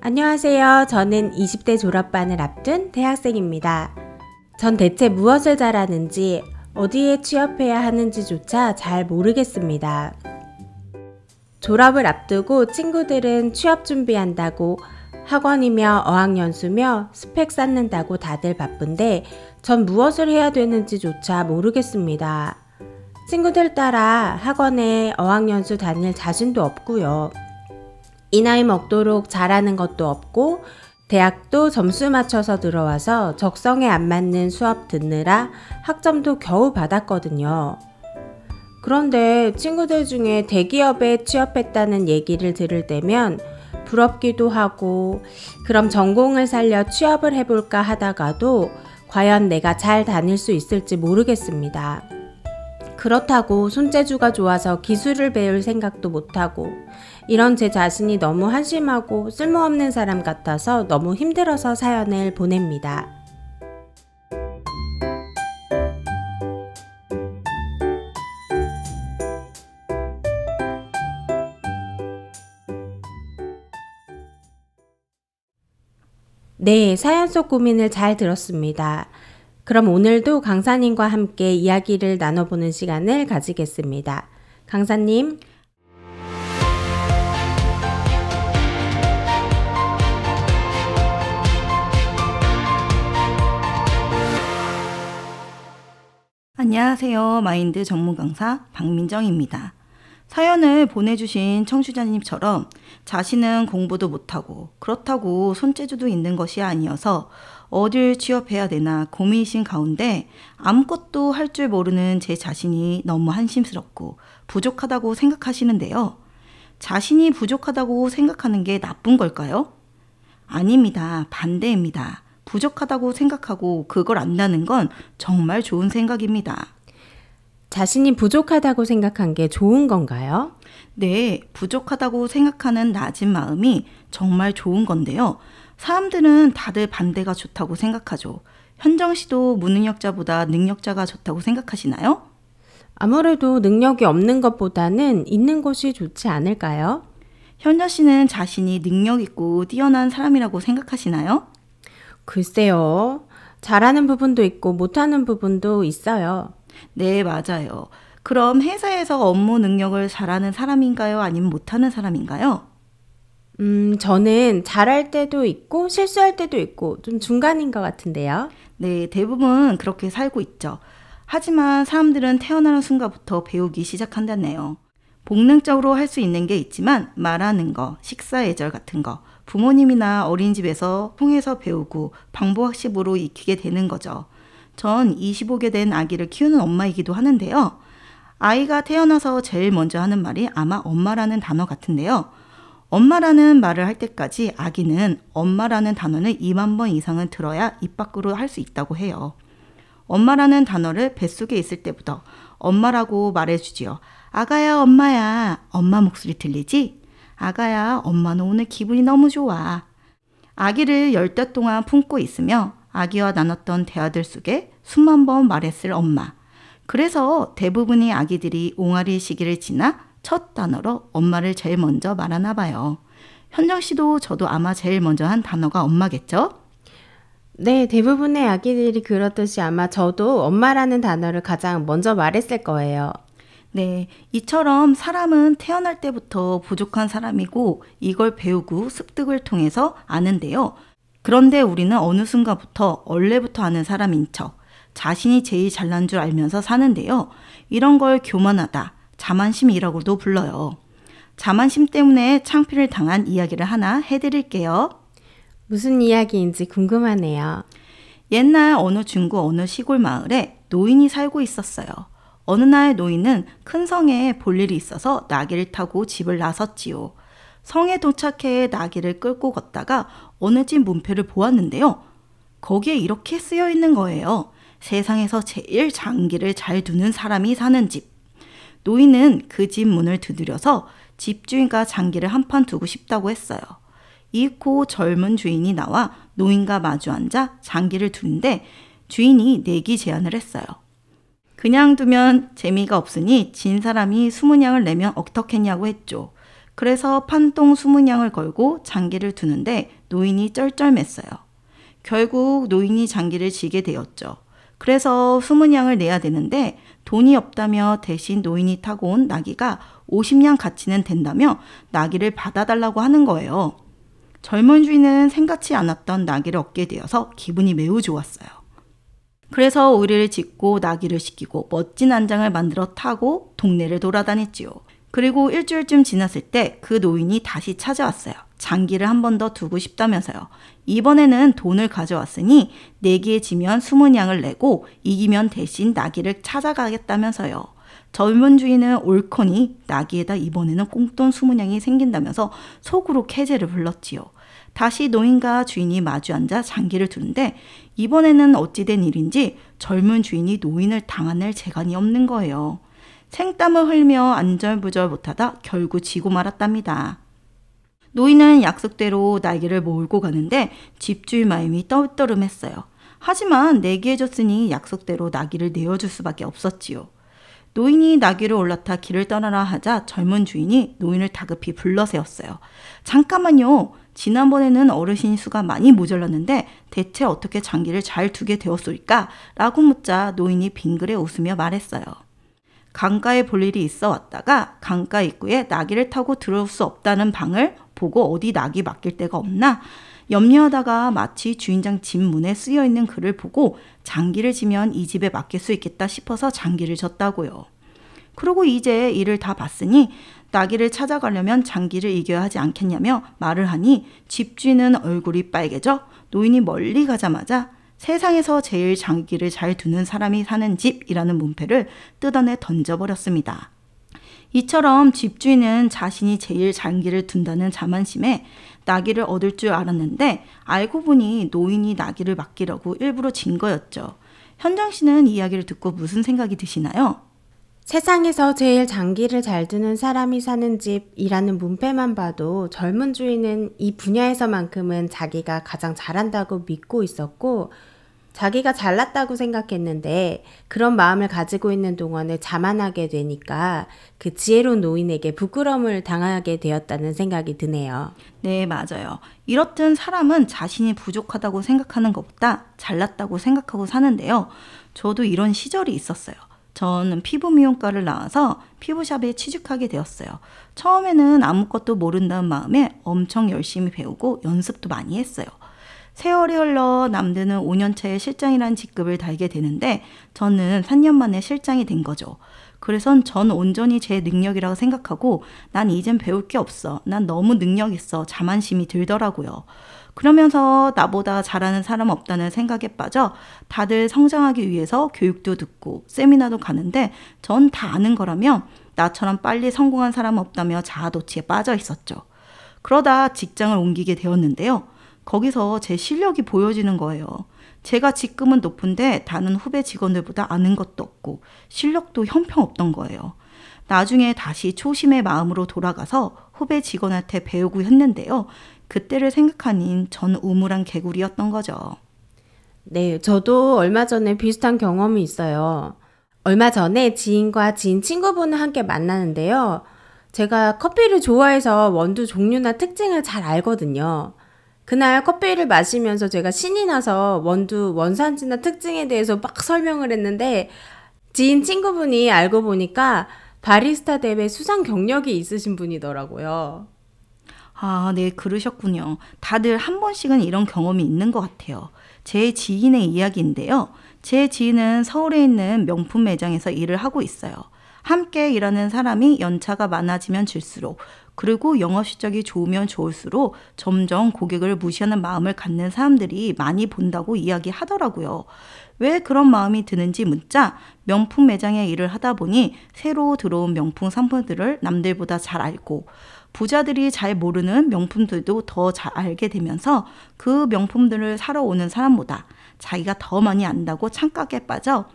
안녕하세요. 저는 20대 졸업반을 앞둔 대학생입니다. 전 대체 무엇을 잘하는지, 어디에 취업해야 하는지조차 잘 모르겠습니다. 졸업을 앞두고 친구들은 취업 준비한다고, 학원이며 어학연수며 스펙 쌓는다고 다들 바쁜데 전 무엇을 해야 되는지조차 모르겠습니다. 친구들 따라 학원에 어학연수 다닐 자신도 없고요. 이 나이 먹도록 잘하는 것도 없고 대학도 점수 맞춰서 들어와서 적성에 안 맞는 수업 듣느라 학점도 겨우 받았거든요. 그런데 친구들 중에 대기업에 취업했다는 얘기를 들을 때면 부럽기도 하고 그럼 전공을 살려 취업을 해볼까 하다가도 과연 내가 잘 다닐 수 있을지 모르겠습니다. 그렇다고 손재주가 좋아서 기술을 배울 생각도 못하고 이런 제 자신이 너무 한심하고 쓸모없는 사람 같아서 너무 힘들어서 사연을 보냅니다. 네, 사연 속 고민을 잘 들었습니다. 그럼 오늘도 강사님과 함께 이야기를 나눠보는 시간을 가지겠습니다. 강사님. 안녕하세요. 마인드 전문 강사 박민정입니다. 사연을 보내주신 청취자님처럼 자신은 공부도 못하고 그렇다고 손재주도 있는 것이 아니어서 어딜 취업해야 되나 고민이신 가운데 아무것도 할 줄 모르는 제 자신이 너무 한심스럽고 부족하다고 생각하시는데요. 자신이 부족하다고 생각하는 게 나쁜 걸까요? 아닙니다. 반대입니다. 부족하다고 생각하고 그걸 안다는 건 정말 좋은 생각입니다. 자신이 부족하다고 생각한 게 좋은 건가요? 네, 부족하다고 생각하는 낮은 마음이 정말 좋은 건데요. 사람들은 다들 반대가 좋다고 생각하죠. 현정 씨도 무능력자보다 능력자가 좋다고 생각하시나요? 아무래도 능력이 없는 것보다는 있는 것이 좋지 않을까요? 현정 씨는 자신이 능력 있고 뛰어난 사람이라고 생각하시나요? 글쎄요. 잘하는 부분도 있고 못하는 부분도 있어요. 네, 맞아요. 그럼 회사에서 업무 능력을 잘하는 사람인가요? 아니면 못하는 사람인가요? 저는 잘할 때도 있고 실수할 때도 있고 좀 중간인 것 같은데요. 네, 대부분 그렇게 살고 있죠. 하지만 사람들은 태어나는 순간부터 배우기 시작한다네요. 본능적으로 할 수 있는 게 있지만 말하는 거, 식사 예절 같은 거, 부모님이나 어린이집에서 통해서 배우고 방법학습으로 익히게 되는 거죠. 전 25개 된 아기를 키우는 엄마이기도 하는데요. 아이가 태어나서 제일 먼저 하는 말이 아마 엄마라는 단어 같은데요. 엄마라는 말을 할 때까지 아기는 엄마라는 단어를 2만 번 이상은 들어야 입 밖으로 할 수 있다고 해요. 엄마라는 단어를 뱃속에 있을 때부터 엄마라고 말해주지요. 아가야, 엄마야. 엄마 목소리 들리지? 아가야, 엄마는 오늘 기분이 너무 좋아. 아기를 10달 동안 품고 있으며 아기와 나눴던 대화들 속에 수만 번 말했을 엄마. 그래서 대부분의 아기들이 옹알이 시기를 지나 첫 단어로 엄마를 제일 먼저 말하나 봐요. 현정 씨도 저도 아마 제일 먼저 한 단어가 엄마겠죠? 네, 대부분의 아기들이 그렇듯이 아마 저도 엄마라는 단어를 가장 먼저 말했을 거예요. 네, 이처럼 사람은 태어날 때부터 부족한 사람이고 이걸 배우고 습득을 통해서 아는데요. 그런데 우리는 어느 순간부터 원래부터 아는 사람인 척, 자신이 제일 잘난 줄 알면서 사는데요. 이런 걸 교만하다, 자만심이라고도 불러요. 자만심 때문에 창피를 당한 이야기를 하나 해드릴게요. 무슨 이야기인지 궁금하네요. 옛날 어느 중구 어느 시골 마을에 노인이 살고 있었어요. 어느 날 노인은 큰 성에 볼 일이 있어서 나귀를 타고 집을 나섰지요. 성에 도착해 나귀를 끌고 걷다가 어느 집 문패를 보았는데요. 거기에 이렇게 쓰여 있는 거예요. 세상에서 제일 장기를 잘 두는 사람이 사는 집. 노인은 그 집 문을 두드려서 집주인과 장기를 한 판 두고 싶다고 했어요. 이윽고 젊은 주인이 나와 노인과 마주 앉아 장기를 두는데 주인이 내기 제안을 했어요. 그냥 두면 재미가 없으니 진 사람이 20냥을 내면 어떻겠냐고 했죠. 그래서 판똥 20냥을 걸고 장기를 두는데 노인이 쩔쩔맸어요. 결국 노인이 장기를 지게 되었죠. 그래서 20냥을 내야 되는데 돈이 없다며 대신 노인이 타고 온 나귀가 50냥 가치는 된다며 나귀를 받아달라고 하는 거예요. 젊은 주인은 생각지 않았던 나귀를 얻게 되어서 기분이 매우 좋았어요. 그래서 오리를 짓고 나귀를 시키고 멋진 안장을 만들어 타고 동네를 돌아다녔지요. 그리고 일주일쯤 지났을 때 그 노인이 다시 찾아왔어요. 장기를 한 번 더 두고 싶다면서요. 이번에는 돈을 가져왔으니 내기에 지면 20냥을 내고 이기면 대신 나귀를 찾아가겠다면서요. 젊은 주인은 옳거니 나귀에다 이번에는 꽁돈 20냥이 생긴다면서 속으로 캐제를 불렀지요. 다시 노인과 주인이 마주 앉아 장기를 두는데 이번에는 어찌된 일인지 젊은 주인이 노인을 당할 재간이 없는 거예요. 생땀을 흘며 안절부절 못하다 결국 지고 말았답니다. 노인은 약속대로 나귀를 몰고 가는데 집주인 마음이 떨떠름했어요. 하지만 내기해줬으니 약속대로 나귀를 내어줄 수밖에 없었지요. 노인이 나귀를 올라타 길을 떠나라 하자 젊은 주인이 노인을 다급히 불러세웠어요. 잠깐만요. 지난번에는 어르신 수가 많이 모자랐는데 대체 어떻게 장기를 잘 두게 되었소이까? 라고 묻자 노인이 빙그레 웃으며 말했어요. 강가에 볼 일이 있어 왔다가 강가 입구에 나귀를 타고 들어올 수 없다는 방을 보고 어디 나귀 맡길 데가 없나? 염려하다가 마치 주인장 집 문에 쓰여있는 글을 보고 장기를 지면 이 집에 맡길 수 있겠다 싶어서 장기를 졌다고요. 그리고 이제 일을 다 봤으니 나귀를 찾아가려면 장기를 이겨야 하지 않겠냐며 말을 하니 집주인은 얼굴이 빨개져 노인이 멀리 가자마자 세상에서 제일 장기를 잘 두는 사람이 사는 집이라는 문패를 뜯어내 던져버렸습니다. 이처럼 집주인은 자신이 제일 장기를 둔다는 자만심에 나귀를 얻을 줄 알았는데 알고 보니 노인이 나귀를 맡기려고 일부러 진 거였죠. 현정 씨는 이 이야기를 듣고 무슨 생각이 드시나요? 세상에서 제일 장기를 잘 두는 사람이 사는 집이라는 문패만 봐도 젊은 주인은 이 분야에서만큼은 자기가 가장 잘한다고 믿고 있었고 자기가 잘났다고 생각했는데 그런 마음을 가지고 있는 동안을 자만하게 되니까 그 지혜로운 노인에게 부끄러움을 당하게 되었다는 생각이 드네요. 네, 맞아요. 이렇듯 사람은 자신이 부족하다고 생각하는 것보다 잘났다고 생각하고 사는데요. 저도 이런 시절이 있었어요. 저는 피부 미용과를 나와서 피부샵에 취직하게 되었어요. 처음에는 아무것도 모른다는 마음에 엄청 열심히 배우고 연습도 많이 했어요. 세월이 흘러 남들은 5년차에 실장이라는 직급을 달게 되는데 저는 3년 만에 실장이 된 거죠. 그래서 전 온전히 제 능력이라고 생각하고 난 이젠 배울 게 없어. 난 너무 능력 있어. 자만심이 들더라고요. 그러면서 나보다 잘하는 사람 없다는 생각에 빠져 다들 성장하기 위해서 교육도 듣고 세미나도 가는데 전 다 아는 거라며 나처럼 빨리 성공한 사람 없다며 자아도취에 빠져 있었죠. 그러다 직장을 옮기게 되었는데요. 거기서 제 실력이 보여지는 거예요. 제가 직급은 높은데 다른 후배 직원들보다 아는 것도 없고 실력도 형편없던 거예요. 나중에 다시 초심의 마음으로 돌아가서 후배 직원한테 배우고 했는데요. 그때를 생각하니 전 우물한 개구리였던 거죠. 네, 저도 얼마 전에 비슷한 경험이 있어요. 얼마 전에 지인과 지인 친구분을 함께 만나는데요. 제가 커피를 좋아해서 원두 종류나 특징을 잘 알거든요. 그날 커피를 마시면서 제가 신이 나서 원두 원산지나 특징에 대해서 막 설명을 했는데 지인 친구분이 알고 보니까 바리스타 대회 수상 경력이 있으신 분이더라고요. 아, 네, 그러셨군요. 다들 한 번씩은 이런 경험이 있는 것 같아요. 제 지인의 이야기인데요. 제 지인은 서울에 있는 명품 매장에서 일을 하고 있어요. 함께 일하는 사람이 연차가 많아지면 질수록 그리고 영업 실적이 좋으면 좋을수록 점점 고객을 무시하는 마음을 갖는 사람들이 많이 본다고 이야기하더라고요. 왜 그런 마음이 드는지 묻자 명품 매장에 일을 하다 보니 새로 들어온 명품 상품들을 남들보다 잘 알고 부자들이 잘 모르는 명품들도 더 잘 알게 되면서 그 명품들을 사러 오는 사람보다 자기가 더 많이 안다고 착각에 빠져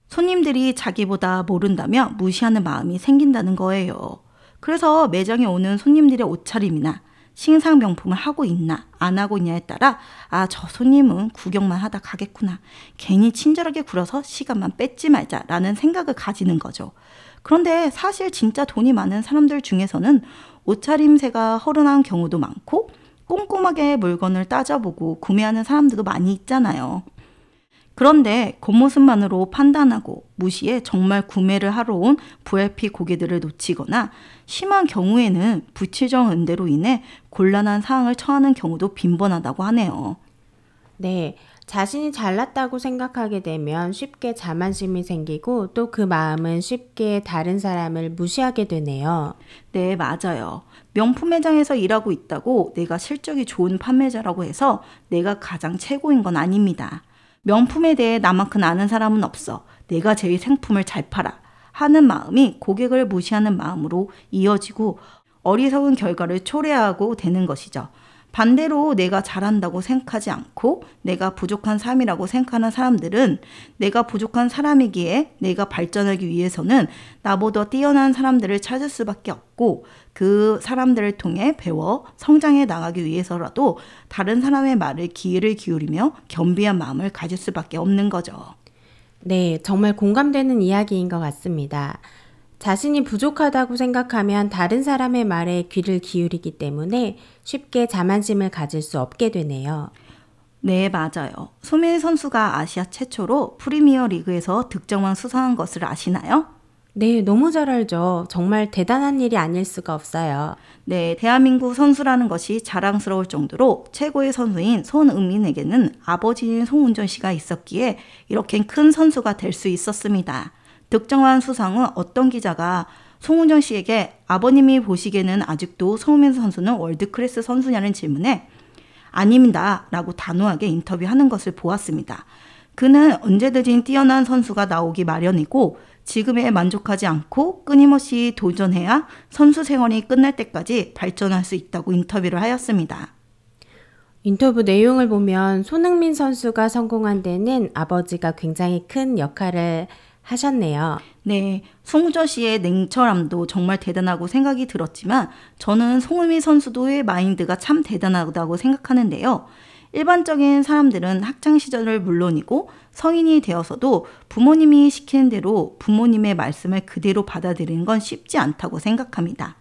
손님들이 자기보다 모른다며 무시하는 마음이 생긴다는 거예요. 그래서 매장에 오는 손님들의 옷차림이나 신상 명품을 하고 있나 안 하고 있냐에 따라 저 손님은 구경만 하다 가겠구나. 괜히 친절하게 굴어서 시간만 뺏지 말자라는 생각을 가지는 거죠. 그런데 사실 진짜 돈이 많은 사람들 중에서는 옷차림새가 허름한 경우도 많고 꼼꼼하게 물건을 따져보고 구매하는 사람들도 많이 있잖아요. 그런데 겉모습만으로 판단하고 무시해 정말 구매를 하러 온 VIP 고객들을 놓치거나 심한 경우에는 부치정 응대로 인해 곤란한 상황을 처하는 경우도 빈번하다고 하네요. 네, 자신이 잘났다고 생각하게 되면 쉽게 자만심이 생기고 또 그 마음은 쉽게 다른 사람을 무시하게 되네요. 네, 맞아요. 명품 매장에서 일하고 있다고 내가 실적이 좋은 판매자라고 해서 내가 가장 최고인 건 아닙니다. 명품에 대해 나만큼 아는 사람은 없어. 내가 제일 상품을 잘 팔아. 하는 마음이 고객을 무시하는 마음으로 이어지고 어리석은 결과를 초래하고 되는 것이죠. 반대로 내가 잘한다고 생각하지 않고 내가 부족한 삶이라고 생각하는 사람들은 내가 부족한 사람이기에 내가 발전하기 위해서는 나보다 뛰어난 사람들을 찾을 수밖에 없고 그 사람들을 통해 배워 성장해 나가기 위해서라도 다른 사람의 말에 귀를 기울이며 겸비한 마음을 가질 수밖에 없는 거죠. 네, 정말 공감되는 이야기인 것 같습니다. 자신이 부족하다고 생각하면 다른 사람의 말에 귀를 기울이기 때문에 쉽게 자만심을 가질 수 없게 되네요. 네, 맞아요. 소민 선수가 아시아 최초로 프리미어 리그에서 득점왕 수상한 것을 아시나요? 네, 너무 잘 알죠. 정말 대단한 일이 아닐 수가 없어요. 네, 대한민국 선수라는 것이 자랑스러울 정도로 최고의 선수인 손흥민에게는 아버지인 송은전 씨가 있었기에 이렇게 큰 선수가 될 수 있었습니다. 득점왕 수상 후 어떤 기자가 송은전 씨에게 아버님이 보시기에는 아직도 손흥민 선수는 월드클래스 선수냐는 질문에 아닙니다 라고 단호하게 인터뷰하는 것을 보았습니다. 그는 언제든지 뛰어난 선수가 나오기 마련이고 지금에 만족하지 않고 끊임없이 도전해야 선수 생활이 끝날 때까지 발전할 수 있다고 인터뷰를 하였습니다. 인터뷰 내용을 보면 손흥민 선수가 성공한 데는 아버지가 굉장히 큰 역할을 하셨네요. 네, 송우전 씨의 냉철함도 정말 대단하고 생각이 들었지만 저는 송은미 선수도의 마인드가 참 대단하다고 생각하는데요. 일반적인 사람들은 학창시절을 물론이고 성인이 되어서도 부모님이 시키는 대로 부모님의 말씀을 그대로 받아들이는 건 쉽지 않다고 생각합니다.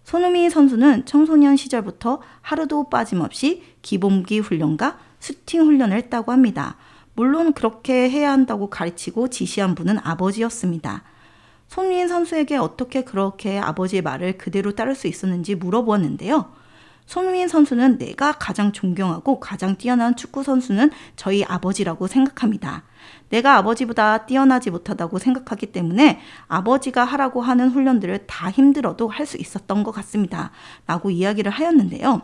손흥민 선수는 청소년 시절부터 하루도 빠짐없이 기본기 훈련과 슈팅 훈련을 했다고 합니다. 물론 그렇게 해야 한다고 가르치고 지시한 분은 아버지였습니다. 손흥민 선수에게 어떻게 그렇게 아버지의 말을 그대로 따를 수 있었는지 물어보았는데요. 손흥민 선수는 내가 가장 존경하고 가장 뛰어난 축구 선수는 저희 아버지라고 생각합니다. 내가 아버지보다 뛰어나지 못하다고 생각하기 때문에 아버지가 하라고 하는 훈련들을 다 힘들어도 할 수 있었던 것 같습니다. 라고 이야기를 하였는데요.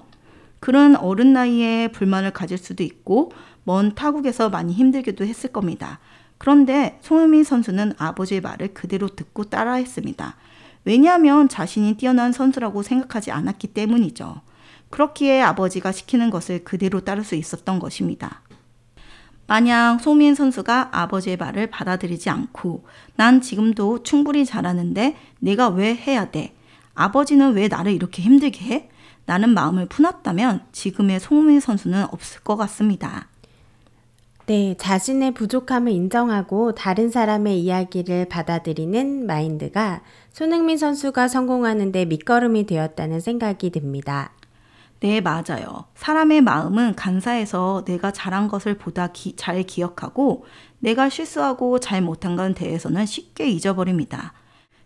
그런 어른 나이에 불만을 가질 수도 있고 먼 타국에서 많이 힘들기도 했을 겁니다. 그런데 손흥민 선수는 아버지의 말을 그대로 듣고 따라했습니다. 왜냐하면 자신이 뛰어난 선수라고 생각하지 않았기 때문이죠. 그렇기에 아버지가 시키는 것을 그대로 따를 수 있었던 것입니다. 만약 손흥민 선수가 아버지의 말을 받아들이지 않고 난 지금도 충분히 잘하는데 내가 왜 해야 돼? 아버지는 왜 나를 이렇게 힘들게 해? 라는 마음을 품었다면 지금의 손흥민 선수는 없을 것 같습니다. 네, 자신의 부족함을 인정하고 다른 사람의 이야기를 받아들이는 마인드가 손흥민 선수가 성공하는 데 밑거름이 되었다는 생각이 듭니다. 네, 맞아요. 사람의 마음은 간사해서 내가 잘한 것을 보다 잘 기억하고 내가 실수하고 잘 못한 것에 대해서는 쉽게 잊어버립니다.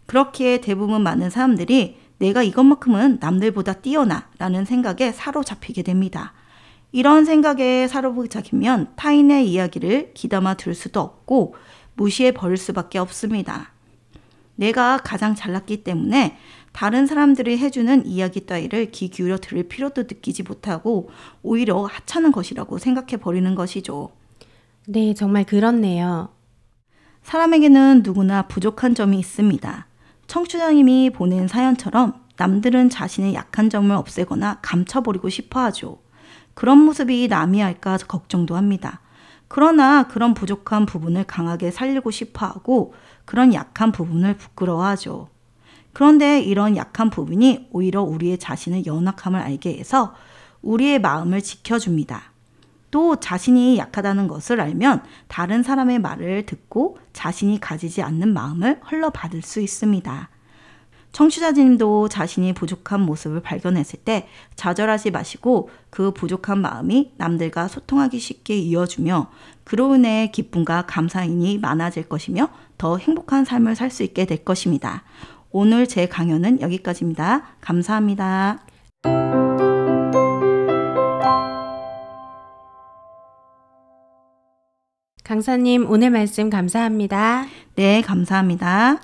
그렇기에 대부분 많은 사람들이 내가 이것만큼은 남들보다 뛰어나 라는 생각에 사로잡히게 됩니다. 이런 생각에 사로잡히면 타인의 이야기를 귀담아 들을 수도 없고 무시해 버릴 수밖에 없습니다. 내가 가장 잘났기 때문에 다른 사람들이 해주는 이야기 따위를 귀 기울여 들을 필요도 느끼지 못하고 오히려 하찮은 것이라고 생각해 버리는 것이죠. 네, 정말 그렇네요. 사람에게는 누구나 부족한 점이 있습니다. 청취자님이 보낸 사연처럼 남들은 자신의 약한 점을 없애거나 감춰버리고 싶어 하죠. 그런 모습이 남이 할까 걱정도 합니다. 그러나 그런 부족한 부분을 강하게 살리고 싶어 하고 그런 약한 부분을 부끄러워하죠. 그런데 이런 약한 부분이 오히려 우리의 자신의 연약함을 알게 해서 우리의 마음을 지켜줍니다. 또 자신이 약하다는 것을 알면 다른 사람의 말을 듣고 자신이 가지지 않는 마음을 흘러받을 수 있습니다. 청취자님도 자신이 부족한 모습을 발견했을 때 좌절하지 마시고 그 부족한 마음이 남들과 소통하기 쉽게 이어주며 그로 인해 기쁨과 감사인이 많아질 것이며 더 행복한 삶을 살 수 있게 될 것입니다. 오늘 제 강연은 여기까지입니다. 감사합니다. 강사님, 오늘 말씀 감사합니다. 네, 감사합니다.